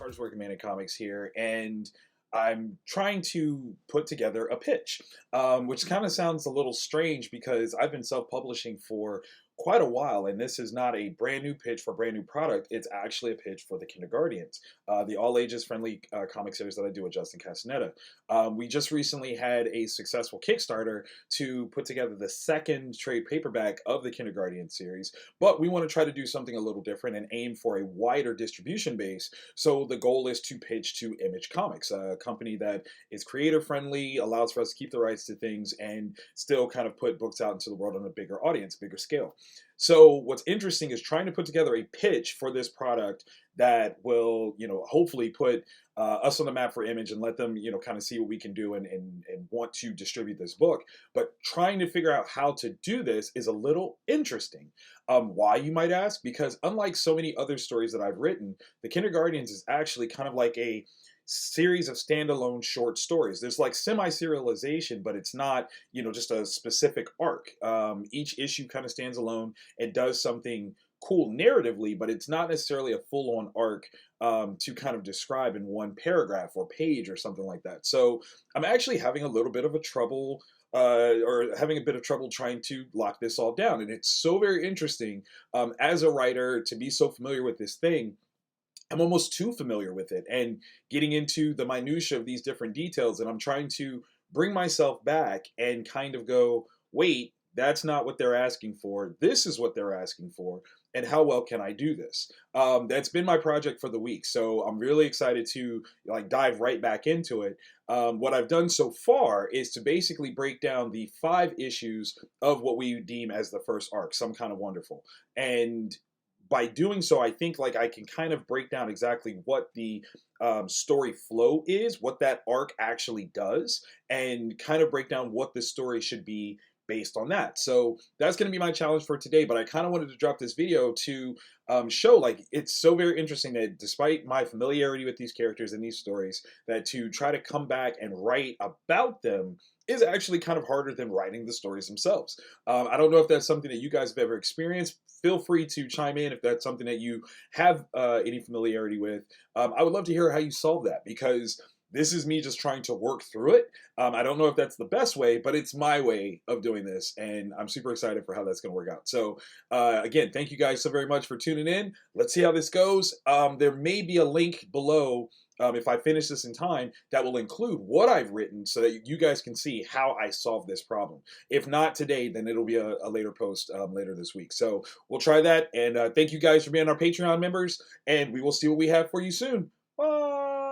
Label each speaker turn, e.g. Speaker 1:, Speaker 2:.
Speaker 1: Stars Working Man in Comics here, and I'm trying to put together a pitch, which kind of sounds a little strange because I've been self-publishing for quite a while, and this is not a brand new pitch for a brand new product. It's actually a pitch for the Kindergardians, the all ages friendly comic series that I do with Justin Castaneda. We just recently had a successful Kickstarter to put together the second trade paperback of the Kindergarten series, but we want to try to do something a little different and aim for a wider distribution base. So the goal is to pitch to Image Comics, a company that is creator friendly, allows for us to keep the rights to things, and still kind of put books out into the world on a bigger audience, bigger scale. So what's interesting is trying to put together a pitch for this product that will, hopefully put us on the map for Image and let them, kind of see what we can do and want to distribute this book. But trying to figure out how to do this is a little interesting. Why, you might ask? Because unlike so many other stories that I've written, The Kindergartens is actually kind of like a series of standalone short stories. There's like semi-serialization, but it's not, just a specific arc. Each issue kind of stands alone and does something cool narratively, but it's not necessarily a full-on arc to kind of describe in one paragraph or page or something like that. So I'm actually having a little bit of a trouble or having a bit of trouble trying to lock this all down. And it's so very interesting as a writer to be so familiar with this thing. I'm almost too familiar with it and getting into the minutia of these different details, and I'm trying to bring myself back and kind of go, wait, that's not what they're asking for. This is what they're asking for, and how well can I do this? That's been my project for the week, so I'm really excited to dive right back into it. What I've done so far is to basically break down the 5 issues of what we deem as the first arc, Some Kind of Wonderful, and by doing so, I think I can kind of break down exactly what the story flow is, what that arc actually does, and kind of break down what the story should be based on that. So that's going to be my challenge for today, but I kind of wanted to drop this video to show it's so very interesting that despite my familiarity with these characters and these stories, that to try to come back and write about them is actually kind of harder than writing the stories themselves. I don't know if that's something that you guys have ever experienced. Feel free to chime in if that's something that you have any familiarity with. I would love to hear how you solve that, because this is me just trying to work through it. I don't know if that's the best way, but it's my way of doing this, and I'm super excited for how that's going to work out. So again, thank you guys so very much for tuning in. Let's see how this goes. There may be a link below if I finish this in time, that will include what I've written so that you guys can see how I solve this problem. If not today, then it'll be a later post later this week. So we'll try that. And thank you guys for being our Patreon members, and we will see what we have for you soon. Bye.